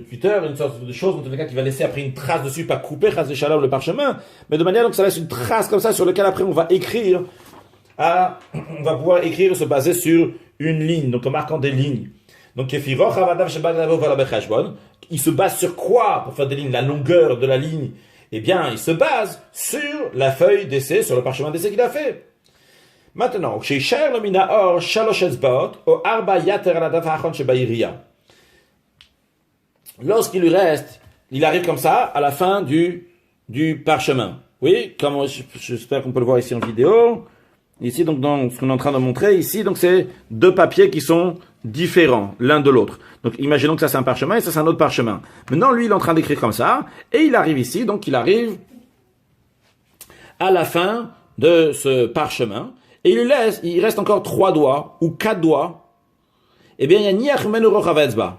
[SPEAKER 1] cutter, une sorte de chose, dans tous les cas, qui va laisser après une trace dessus, pas couper, trace de chaleur le parchemin, mais de manière donc ça laisse une trace comme ça sur laquelle après on va écrire. On va pouvoir écrire, se baser sur une ligne, donc en marquant des lignes. Donc, il se base sur quoi pour faire des lignes? La longueur de la ligne. Eh bien, il se base sur la feuille d'essai, sur le parchemin d'essai qu'il a fait. Maintenant, lorsqu'il lui reste, il arrive comme ça, à la fin du du parchemin. Oui, comme j'espère qu'on peut le voir ici en vidéo. Ici, donc, dans ce qu'on est en train de montrer, ici, donc, c'est deux papiers qui sont différents l'un de l'autre. Donc, imaginons que ça c'est un parchemin et ça c'est un autre parchemin. Maintenant, lui, il est en train d'écrire comme ça, et il arrive ici, donc il arrive à la fin de ce parchemin, et il reste encore 3 doigts, ou 4 doigts. Eh bien, il y a Niach Menorochavetzba,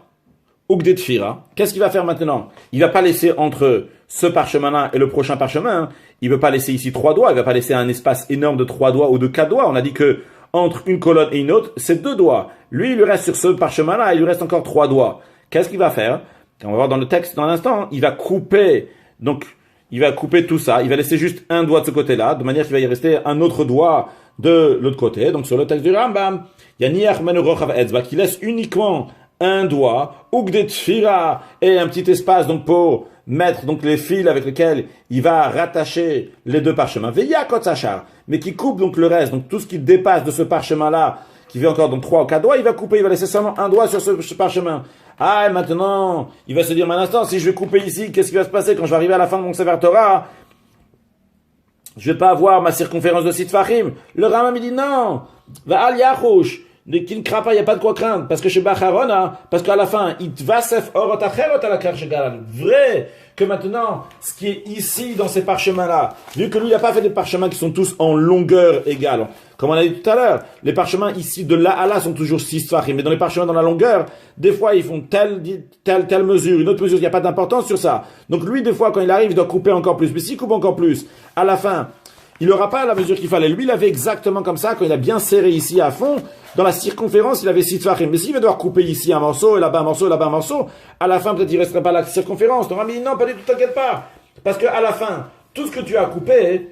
[SPEAKER 1] ou Gdetfira. Qu'est-ce qu'il va faire maintenant? Il va pas laisser entre ce parchemin-là et le prochain parchemin, il ne veut pas laisser ici 3 doigts, il va pas laisser un espace énorme de 3 doigts ou de 4 doigts. On a dit que entre une colonne et une autre, c'est 2 doigts. Lui, il lui reste sur ce parchemin-là, il lui reste encore 3 doigts. Qu'est-ce qu'il va faire? On va voir dans le texte dans l'instant, il va couper, donc, il va couper tout ça, il va laisser juste un doigt de ce côté-là, de manière qu'il va y rester un autre doigt de l'autre côté. Donc, sur le texte du Rambam, il y a Niach Menorochav Etzba qui laisse uniquement un doigt, Ugdet Fira, et un petit espace, donc, pour mettre donc les fils avec lesquels il va rattacher les deux parchemins. Veya Kotsachar, mais qui coupe donc le reste, donc tout ce qui dépasse de ce parchemin-là, qui fait encore donc 3 ou 4 doigts, il va couper, il va laisser seulement un doigt sur ce parchemin. Ah, et maintenant, il va se dire, mais un instant, si je vais couper ici, qu'est-ce qui va se passer quand je vais arriver à la fin de mon Sefer Torah? Je vais pas avoir ma circonférence de Sitfachim. Le Rambam, il dit non, va al Yachush, qui ne craint pas, il n'y a pas de quoi craindre, parce que chez Bacharona, parce qu'à la fin, il va sef orot acherot à la karchegalan. Vrai que maintenant, ce qui est ici dans ces parchemins-là, vu que lui, il n'a pas fait des parchemins qui sont tous en longueur égale. Comme on a dit tout à l'heure, les parchemins ici de là à là sont toujours 6 tfachim, mais dans les parchemins dans la longueur, des fois ils font telle mesure, une autre mesure, il n'y a pas d'importance sur ça. Donc lui, des fois, quand il arrive, il doit couper encore plus. Mais s'il coupe encore plus, à la fin, il n'aura pas la mesure qu'il fallait. Lui, il avait exactement comme ça, quand il a bien serré ici à fond, dans la circonférence, il avait 6 tfachim. Mais s'il va devoir couper ici un morceau, et là-bas un morceau, et là-bas un morceau, à la fin, peut-être il ne resterait pas la circonférence. Donc, il dit non, pas du tout, t'inquiète pas. Parce qu'à la fin, tout ce que tu as coupé,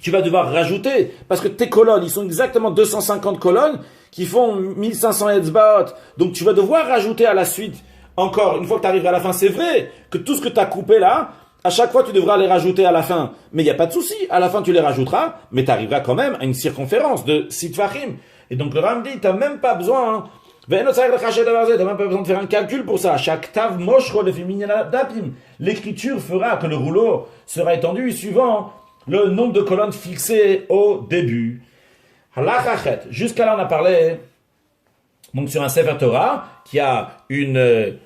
[SPEAKER 1] tu vas devoir rajouter, parce que tes colonnes, ils sont exactement 250 colonnes, qui font 1500 etzbaot. Donc tu vas devoir rajouter à la suite, encore, une fois que tu arriveras à la fin, c'est vrai que tout ce que tu as coupé là, à chaque fois tu devras les rajouter à la fin. Mais il n'y a pas de souci, à la fin tu les rajouteras, mais tu arriveras quand même à une circonférence de 6 tfachim. Et donc le Ram dit, tu n'as même pas besoin, tu n'as même pas besoin de faire un calcul pour ça. Chaque tav moshro le dapim. L'écriture fera que le rouleau sera étendu suivant le nombre de colonnes fixées au début. Halachachet. Jusqu'à là, on a parlé donc sur un Sefer Torah qui a une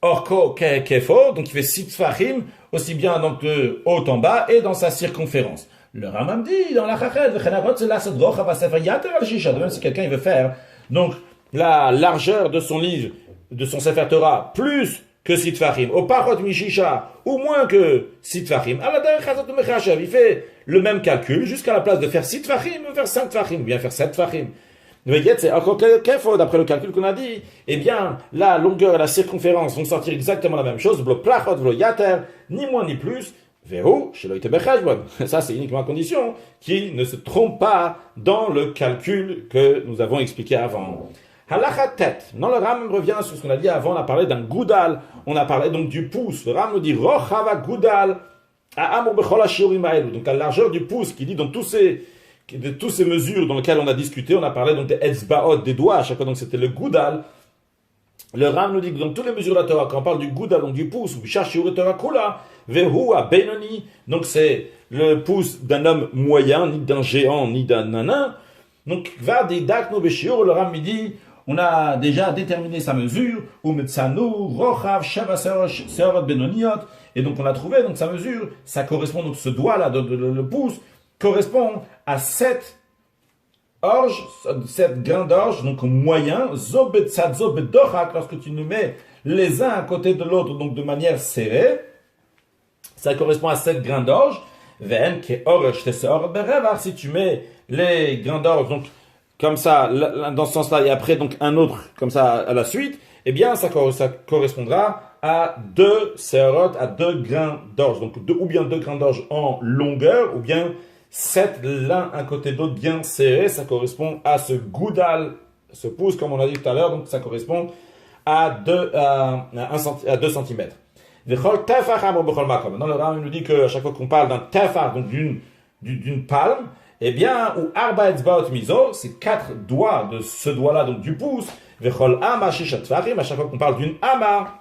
[SPEAKER 1] orko kefo, donc qui fait 6 tfachim, aussi bien donc de haut en bas et dans sa circonférence. Le Rambam dit dans l'Achachet, de même si quelqu'un il veut faire donc la largeur de son livre, de son Sefer Torah, plus que Sitfachim, au parot mishisha, ou moins que Sitfachim, il fait le même calcul, jusqu'à la place de faire Sitfachim, il veut faire 5 Tfachim, ou bien faire 7 Tfachim. C'est encore quelque fois, d'après le calcul qu'on a dit, eh bien, la longueur et la circonférence vont sortir exactement la même chose, v'lo plachot, v'lo yater, ni moins ni plus, vehu, shelo ite becheshbon. Ça, c'est uniquement à condition qu'il ne se trompe pas dans le calcul que nous avons expliqué avant. Halakha tête. Non, le Ram revient sur ce qu'on a dit avant, on a parlé d'un goudal, on a parlé donc du pouce. Le Ram nous dit rochava goudal à amur bechol hashiurim haelu. Donc la largeur du pouce qui dit dans toutes ces mesures dans lesquelles on a discuté, on a parlé donc des etzbaot, des doigts, à chaque fois donc c'était le goudal. Le Ram nous dit que dans toutes les mesures de la Torah, quand on parle du goudal, donc du pouce, ou bishashiur Torah kula, vehu a benoni, donc c'est le pouce d'un homme moyen, ni d'un géant, ni d'un nain. Donc va des dakno beshiur, le Ram dit on a déjà déterminé sa mesure, ou metzanu, rochav, shava seorot benoniot, et donc on a trouvé donc sa mesure, ça correspond donc ce doigt-là, le pouce, correspond à 7 orges, 7 grains d'orge, donc moyen, zo betzadzo bedochak, lorsque tu nous mets les uns à côté de l'autre, donc de manière serrée, ça correspond à 7 grains d'orge, ven ke orge te seorot berevar, si tu mets les grains d'orge, donc comme ça, dans ce sens-là, et après donc un autre comme ça à la suite, eh bien ça correspondra à 2 seorot, à 2 grains d'orge. Donc ou bien 2 grains d'orge en longueur, ou bien 7 l'un à côté de l'autre bien serrés, ça correspond à ce goudal, ce pouce comme on a dit tout à l'heure, donc ça correspond à 2 cm. Maintenant le Ram nous dit qu'à chaque fois qu'on parle d'un tefar, donc d'une palme, eh bien, ou arba etzbaot miso, c'est 4 doigts de ce doigt-là, donc du pouce. Vechol ama shishat tfachim, à chaque fois qu'on parle d'une ama,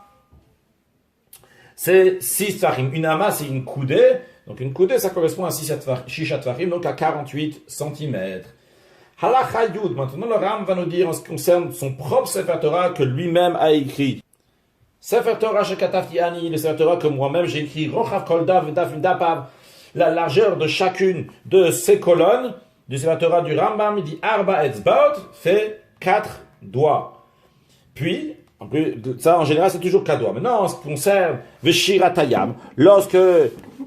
[SPEAKER 1] c'est 6 tfachim. Une ama, c'est une coudée. Donc une coudée, ça correspond à 6 tfachim, donc à 48 cm. Halacha Yud. Maintenant, le Ram va nous dire en ce qui concerne son propre Sefer Torah que lui-même a écrit. Sefer Torah shekatavti ani, le Sefer Torah que moi-même j'ai écrit. Rochav kol dav v'daf dapav. La largeur de chacune de ces colonnes du Sefer Torah du Rambam, il dit Arba etzbaot, fait 4 doigts. Puis, en plus, ça en général c'est toujours 4 doigts. Maintenant, en ce qui concerne Veshiratayam, lorsque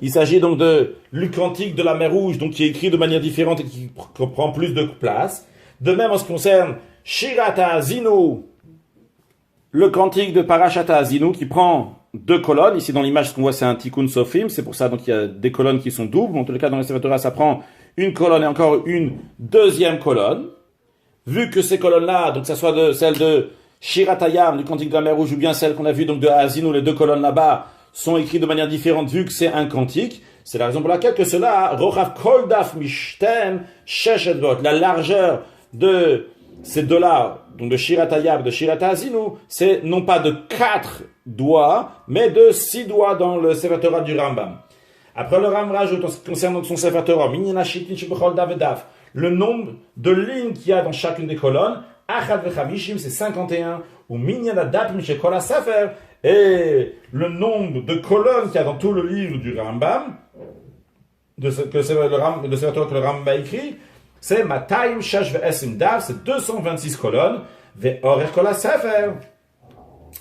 [SPEAKER 1] il s'agit donc de le cantique de la mer Rouge, donc qui est écrit de manière différente et qui prend plus de place. De même en ce qui concerne Shirata Azinu, le cantique de Parashata Azinu qui prend 2 colonnes. Ici dans l'image, ce qu'on voit c'est un Tikkun Sofim, c'est pour ça donc il y a des colonnes qui sont doubles. En tous les cas dans le Sefer Torah ça prend une colonne et encore une deuxième colonne. Vu que ces colonnes-là, donc ça soit celle de Shiratayam, du cantique de la mer Rouge, ou bien celle qu'on a vue donc de Azinu, les 2 colonnes là-bas, sont écrites de manière différente vu que c'est un cantique. C'est la raison pour laquelle que cela, Rochav Kol Daf Mishtem Sheshet Bot, la largeur de ces deux-là, donc de Shiratayam, de Shirata Azinu, c'est non pas de 4 doigts, mais de 6 doigts dans le Sefer Torah du Rambam. Après le Rambam rajoute en ce qui concerne donc son Sefer Torah, le nombre de lignes qu'il y a dans chacune des colonnes, Achad v'chamishim, c'est 51, ou Minyan adapim shekol hasefer, et le nombre de colonnes qu'il y a dans tout le livre du Rambam, le Sefer Torah que le Rambam a écrit, c'est Matayim Shash ve'esim dav, c'est 226 colonnes, ve'orech kol hasefer.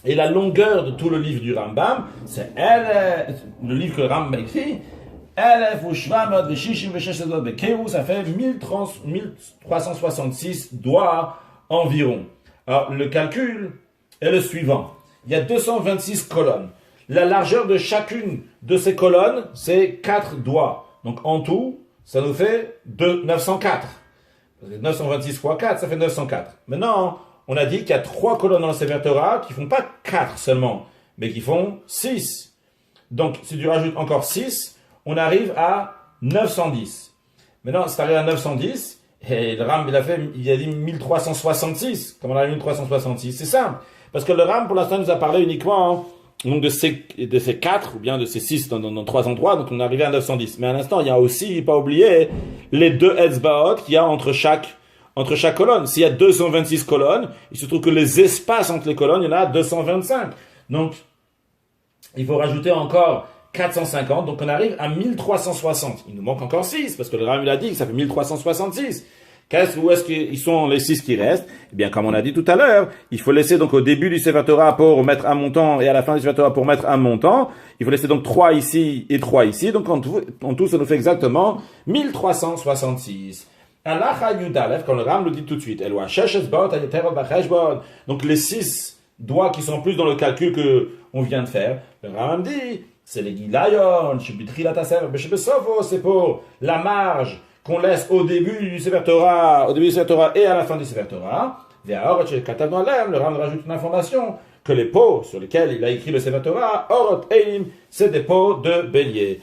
[SPEAKER 1] Et la longueur de tout le livre du Rambam, c'est le livre que le Rambam a écrit, ça fait 1366 doigts environ. Alors, le calcul est le suivant. Il y a 226 colonnes. La largeur de chacune de ces colonnes, c'est 4 doigts. Donc, en tout, ça nous fait 904. 926 fois 4, ça fait 904. Maintenant, on a dit qu'il y a 3 colonnes dans le Sefer Torah qui font pas 4 seulement, mais qui font 6. Donc, si tu rajoutes encore 6, on arrive à 910. Maintenant, c'est arrivé à 910, et le Ram, il a dit 1366. Comment on a 1366? C'est simple. Parce que le Ram, pour l'instant, nous a parlé uniquement donc de ces 4, ou bien de ces 6 dans 3 endroits, donc on est arrivé à 910. Mais à l'instant, il y a aussi, pas oublier, les 2 Etzbaot qu'il y a entre chaque colonne. S'il y a 226 colonnes, il se trouve que les espaces entre les colonnes, il y en a 225. Donc, il faut rajouter encore 450, donc on arrive à 1360. Il nous manque encore 6, parce que le Ram il a dit que ça fait 1366. Où est-ce qu'ils sont les 6 qui restent? Eh bien, comme on a dit tout à l'heure, il faut laisser donc au début du Sefer Torah pour mettre un montant, et à la fin du Sefer Torah pour mettre un montant. Il faut laisser donc 3 ici et 3 ici. Donc en tout, ça nous fait exactement 1366. Halacha Yudalef, quand le Ram le dit tout de suite, donc les 6 doigts qui sont plus dans le calcul que on vient de faire, le Ram dit, c'est les Gilayon, c'est pour la marge qu'on laisse au début du Sefer Torah et à la fin du Sefer Torah. Le Ram rajoute une information que les pots sur lesquels il a écrit le Sefer Torah, Orot Elim, c'est des pots de bélier.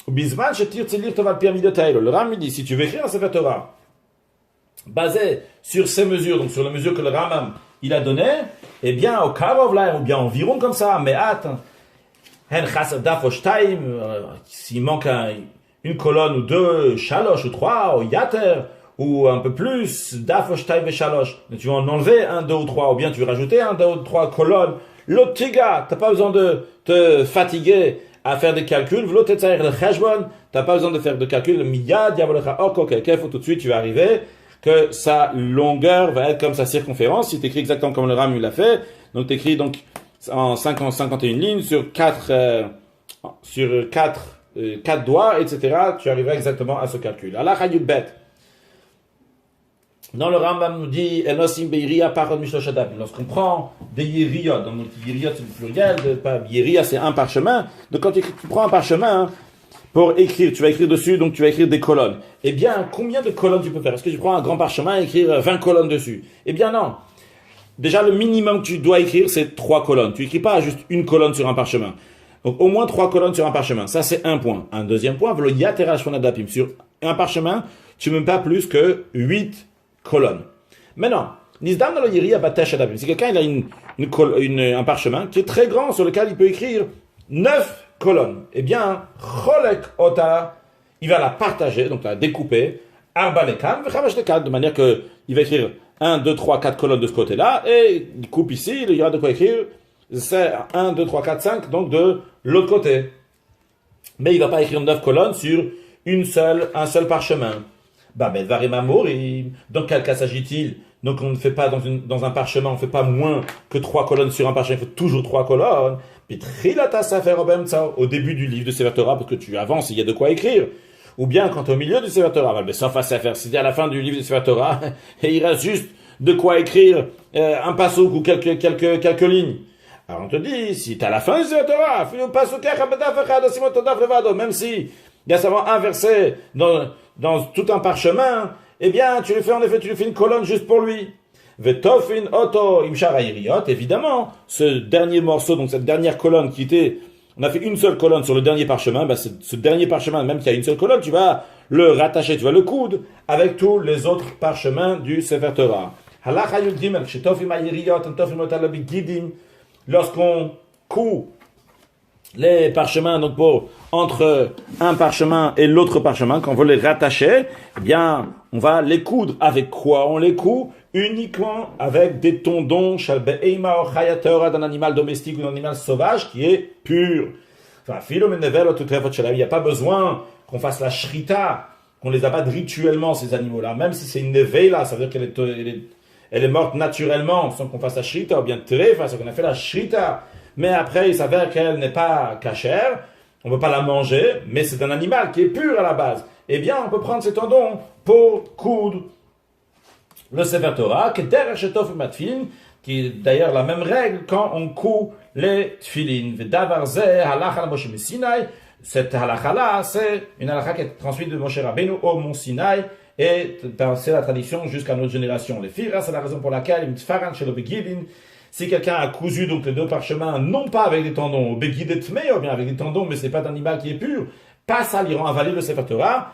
[SPEAKER 1] Le Ram dit, si tu veux écrire un Sefer Torah basé sur ces mesures, donc sur les mesures que le Rambam il a données, eh bien au Karov là, ou bien environ comme ça, mais attends, s'il manque une colonne ou 2, Shalosh ou 3, ou Yater, ou un peu plus, Dafoshtaim et Shalosh, mais tu vas en enlever 1, 2 ou 3, ou bien tu veux rajouter 1, 2 ou 3 colonnes, Lotiga, t'as pas besoin de te fatiguer à faire des calculs, t'as pas besoin de faire de calculs, Miyad, Yavolocha, ok, faut tout de suite, tu vas arriver, que sa longueur va être comme sa circonférence, si tu écris exactement comme le Ram il l'a fait, donc tu écris donc en 51 lignes sur 4 doigts, etc., tu arriveras exactement à ce calcul. Allah Hayub Bet. Dans le Rambam nous dit Enosim Beiria Parod Mishloshadab. Lorsqu'on prend des Yeriot, donc Yeriot c'est le pluriel, Yeria c'est un parchemin, donc quand tu prends un parchemin, pour écrire, tu vas écrire dessus, donc tu vas écrire des colonnes. Eh bien, combien de colonnes tu peux faire? Est-ce que tu prends un grand parchemin et écrire 20 colonnes dessus? Eh bien non. Déjà, le minimum que tu dois écrire, c'est 3 colonnes. Tu écris pas juste une colonne sur un parchemin. Donc, au moins 3 colonnes sur un parchemin. Ça, c'est un point. Un deuxième point, sur un parchemin, tu ne mets pas plus que 8 colonnes. Maintenant, si quelqu'un il a un parchemin qui est très grand, sur lequel il peut écrire 9 colonnes. Eh bien, cholek ota, il va la partager, donc la découper, arba lekan, v'chamash lekan, de manière que il va écrire 1, 2, 3, 4 colonnes de ce côté-là, et il coupe ici, il y aura de quoi écrire, c'est 1, 2, 3, 4, 5, donc de l'autre côté. Mais il ne va pas écrire 9 colonnes sur un seul parchemin. Dans quel cas s'agit-il? Donc on ne fait pas dans un parchemin, on ne fait pas moins que 3 colonnes sur un parchemin, il faut toujours 3 colonnes. Au début du livre de Sefer Torah, parce que tu avances, il y a de quoi écrire. Ou bien quand au milieu du Sefer Torah, si à la fin du livre de Sefer Torah, et il reste juste de quoi écrire un passouk ou quelques lignes. Alors on te dit, si tu as la fin du Sefer Torah, même si il y a seulement un verset dans tout un parchemin, eh bien, tu lui fais une colonne juste pour lui. Vetofin oto imshar hayriot, évidemment, ce dernier morceau, donc cette dernière colonne on a fait une seule colonne sur le dernier parchemin, ce dernier parchemin, même qu'il y a une seule colonne, tu vas le rattacher, tu vas le coudre avec tous les autres parchemins du Sefer Torah. Halacha yud gimel, shetofim hayriot, tofim otal bigidim, lorsqu'on coud les parchemins, donc entre un parchemin et l'autre parchemin, quand on veut les rattacher, eh bien, on va les coudre. Avec quoi on les coud? Uniquement avec des tendons, d'un animal domestique ou d'un animal sauvage qui est pur. Enfin, il n'y a pas besoin qu'on fasse la shrita, qu'on les abatte rituellement, ces animaux-là. Même si c'est une nevela, ça veut dire qu'elle est morte naturellement, sans qu'on fasse la shrita, ou bien trefa, c'est qu'on a fait la shrita. Mais après, il s'avère qu'elle n'est pas cachère, on ne peut pas la manger, mais c'est un animal qui est pur à la base. Eh bien, on peut prendre ces tendons pour coudre le Sefer Torah, qui est d'ailleurs la même règle quand on coud les tfilin. Cette halakha-là, c'est une halakha qui est transmise de Moshe Rabbeinu au Mont Sinaï, et c'est la tradition jusqu'à notre génération. Les filles, c'est la raison pour laquelle, si quelqu'un a cousu donc les deux parchemins, non pas avec des tendons, ou bien avec des tendons, mais c'est pas d'animal qui est pur, pas ça lui rend invalide le Sefer Torah,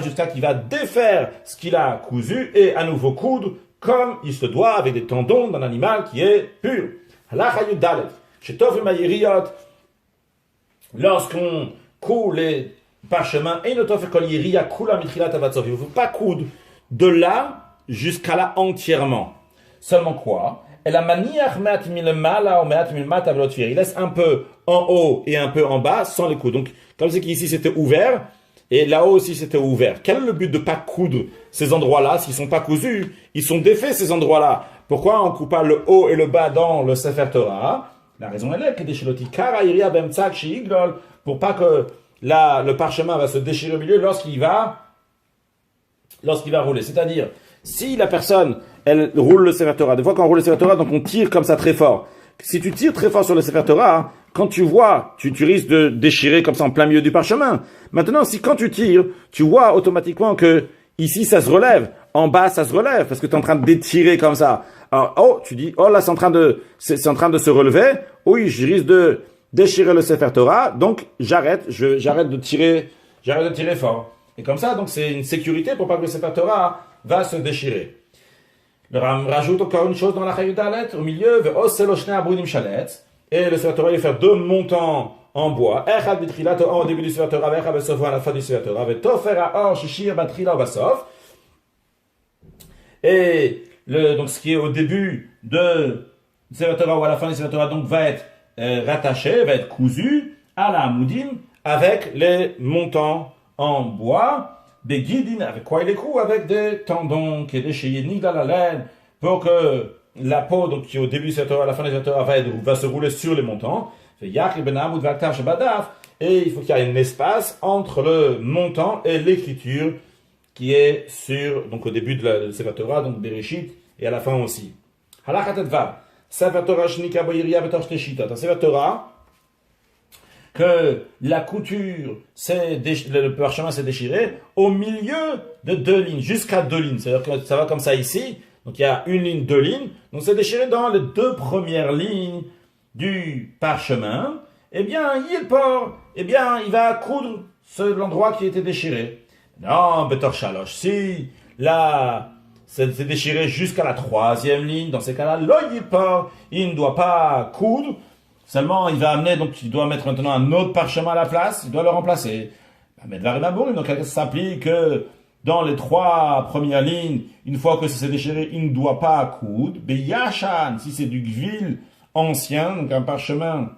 [SPEAKER 1] jusqu'à qu'il va défaire ce qu'il a cousu et à nouveau coudre comme il se doit avec des tendons d'un animal qui est pur. Lorsqu'on coud les parchemins, il ne faut pas coudre de là jusqu'à là entièrement. Seulement quoi? Il laisse un peu en haut et un peu en bas sans les coudre. Donc, comme c'est qu'ici c'était ouvert, et là-haut aussi c'était ouvert. Quel est le but de ne pas coudre ces endroits-là? S'ils ne sont pas cousus, ils sont défaits ces endroits-là. Pourquoi on ne coupe pas le haut et le bas dans le Sefer Torah? La raison est là, pour pas que le parchemin va se déchirer au milieu lorsqu'il va rouler. C'est-à-dire, si la personne, elle roule le Sefer Torah, des fois quand on roule le Sefer Torah, donc on tire comme ça très fort. Si tu tires très fort sur le Sefer Torah, quand tu vois, tu risques de déchirer comme ça en plein milieu du parchemin. Maintenant, si quand tu tires, tu vois automatiquement que ici ça se relève, en bas ça se relève, parce que tu es en train de d'étirer comme ça. Alors, tu dis, là c'est en train de se relever, oui, je risque de déchirer le Sefer Torah, donc j'arrête de tirer fort. Et comme ça, donc c'est une sécurité pour pas que le Sefer Torah va se déchirer. Le Ram rajoute encore une chose dans la Chayudalet, au milieu, et le Sefer Torah va faire 2 montants en bois, un au début du Sefer Torah, à la fin du Sefer Torah, et donc ce qui est au début de Sefer Torah ou à la fin du Sefer Torah donc va être rattaché, va être cousu à la Hamoudim avec les montants en bois. Des guidines, avec quoi il est coud? Avec des tendons qui est déchiré, ni dans la laine, pour que la peau, donc qui est au début de cette heure, à la fin de cette heure, va se rouler sur les montants. Et il faut qu'il y ait un espace entre le montant et l'écriture qui est donc au début de Sefer Torah, donc Bereshit, et à la fin aussi. Sefer Torah shnika boyiria betor shteshita. Dans Sefer Torah, que la couture, le parchemin s'est déchiré au milieu de 2 lignes, jusqu'à 2 lignes. C'est-à-dire que ça va comme ça ici. Donc il y a 1 ligne, 2 lignes. Donc c'est déchiré dans les 2 premières lignes du parchemin. Eh bien, il va coudre l'endroit qui était déchiré. Non, betor shalosh. Si c'est déchiré jusqu'à la 3e ligne. Dans ces cas-là, l'oyipor, il ne doit pas coudre. Seulement, il va amener, donc il doit mettre maintenant un autre parchemin à la place, il doit le remplacer. Mais donc ça s'applique que dans les 3 premières lignes, une fois que c'est déchiré, il ne doit pas coudre. Beyashan, si c'est du gvil ancien, donc un parchemin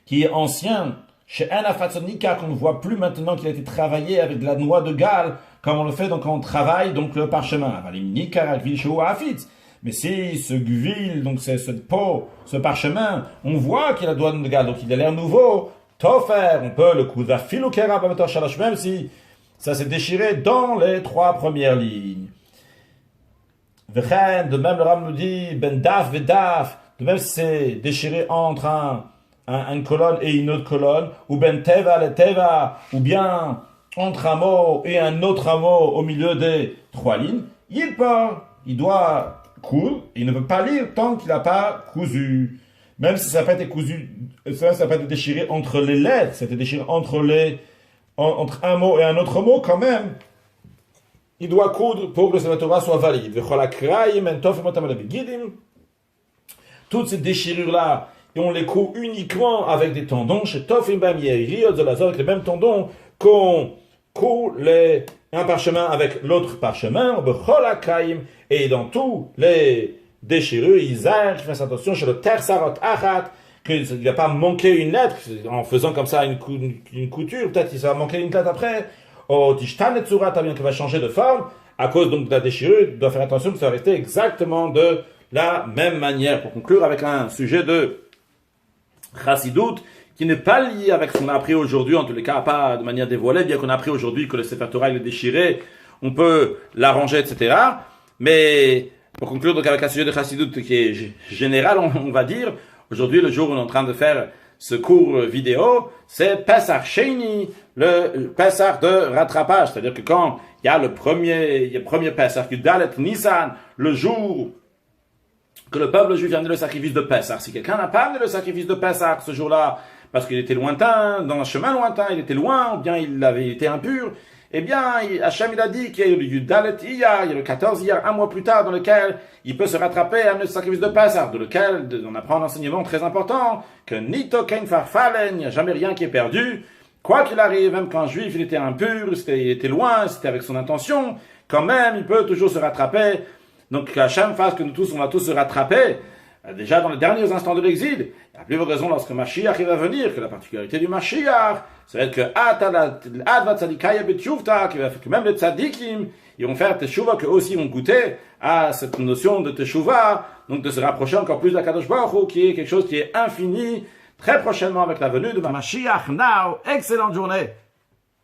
[SPEAKER 1] qui est ancien, chez un afatsonika qu'on ne voit plus maintenant qu'il a été travaillé avec de la noix de Galles, comme on le fait donc quand on travaille donc le parchemin. Mais si ce gvil, donc c'est ce pot, ce parchemin, on voit qu'il a de la noix de Galles, donc il a l'air nouveau, tofer, on peut le coudre. Même si ça s'est déchiré dans les 3 premières lignes. De même, le Ram nous dit, ben daf vedaf, de même si c'est déchiré entre une colonne et une autre colonne, ou ben teva le teva, ou bien entre un mot et un autre mot au milieu des 3 lignes, il doit coudre, il ne peut pas lire tant qu'il n'a pas cousu. Même si ça n'a pas été cousu, ça n'a pas été déchiré entre les lettres, ça a été déchiré entre un mot et un autre mot, quand même, il doit coudre pour que le Sefer Torah soit valide. Toutes ces déchirures-là, et on les coud uniquement avec des tendons, chez Tofim Bamieri, avec les mêmes tendons qu'on coud un parchemin avec l'autre parchemin, et dans tous les déchirures, ils fassent attention chez le Tersarot Achat, qu'il ne va pas manquer une lettre, en faisant comme ça une couture, peut-être qu'il va manquer une lettre après, ou Tishtanet Surat, bien qu'il va changer de forme, à cause donc de la déchirure, il doit faire attention que ça va rester exactement de la même manière. Pour conclure avec un sujet de Chassidut, qui n'est pas lié avec ce qu'on a appris aujourd'hui, en tous les cas pas de manière dévoilée, bien qu'on a appris aujourd'hui que le Sefer Torah il est déchiré, on peut l'arranger, etc. Mais pour conclure donc avec un sujet de Chassidut qui est général, on va dire, aujourd'hui, le jour où on est en train de faire ce cours vidéo, c'est Pesach Sheni, le Pesach de rattrapage. C'est-à-dire que quand il y a le premier Pesach, Dalet Nissan, le jour que le peuple juif a amené le sacrifice de Pesach. Si quelqu'un n'a pas amené le sacrifice de Pesach ce jour-là, parce qu'il était lointain, dans un chemin lointain, il était loin, ou bien il avait été impur, eh bien, Hachem il a dit qu'il y a eu le Yudalet Iyar, il y a le 14 Iyar, un mois plus tard, dans lequel il peut se rattraper et amener le sacrifice de Pesach, de lequel on apprend un enseignement très important, que Nito Kein Farfalen, il n'y a jamais rien qui est perdu, quoi qu'il arrive, même quand un juif il était impur, il était loin, c'était avec son intention, quand même, il peut toujours se rattraper. Donc, qu'Hachem fasse que nous tous, on va tous se rattraper. Déjà dans les derniers instants de l'exil, il n'y a plus de raison lorsque Mashiach va venir, que la particularité du Mashiach, ça va être que même les tzadikim, ils vont faire teshuva, que aussi vont goûter à cette notion de teshuva, donc de se rapprocher encore plus de la Kadosh Baruch Hu, qui est quelque chose qui est infini, très prochainement avec la venue de Mashiach. Now, excellente journée!